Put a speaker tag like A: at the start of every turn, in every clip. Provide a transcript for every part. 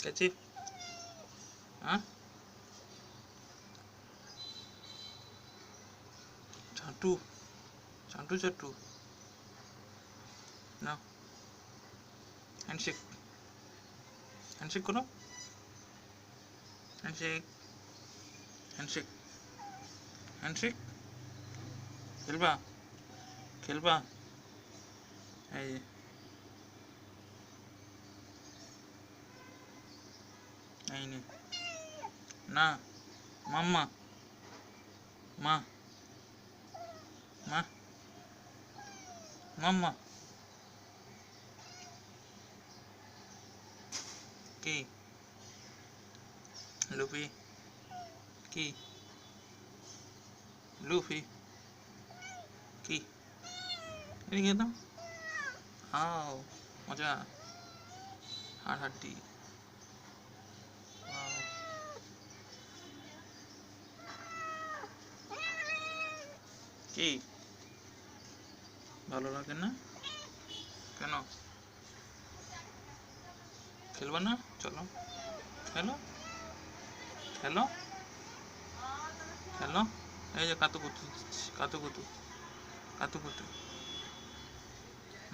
A: कैची हाँ चाटू चाटू चाटू ना हैंडशेक हैंडशेक करो हैंडशेक हैंडशेक हैंडशेक खेलबा खेलबा এই এই নে না মাম্মা মা মা মাম্মা কি লুফি কি লুফি কি এদিকে দাও আও মজা হাড় হাড্ডি কি ভালো লাগে না কেন খেলবা না চলো খেলো খেলো খেলো এই যে কাতুকুতু কাতুকুতু কাতুকুতু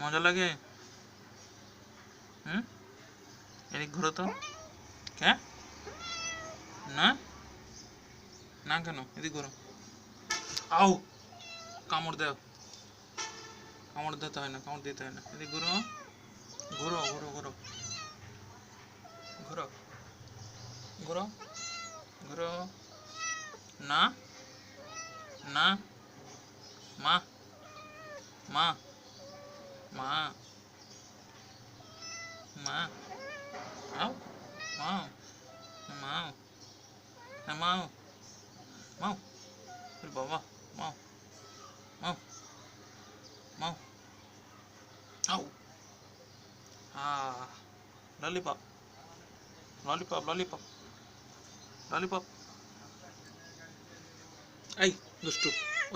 A: মজা লাগে এদিক ঘুরো তো কে না না কেন এদিক ঘুরো আউ কামড় দাও কামড় দিতে হয় না কামড় দিতে হয় না এদিক ঘুরো ঘুরো ঘুরো ঘুরো ঘুরো ঘুরো ঘুরো না না মা মা মা মা আও মাও মাও মাও মাও বাবা মাও মাও মাও আও lollipop lollipop lollipop lollipop এই দুষ্টু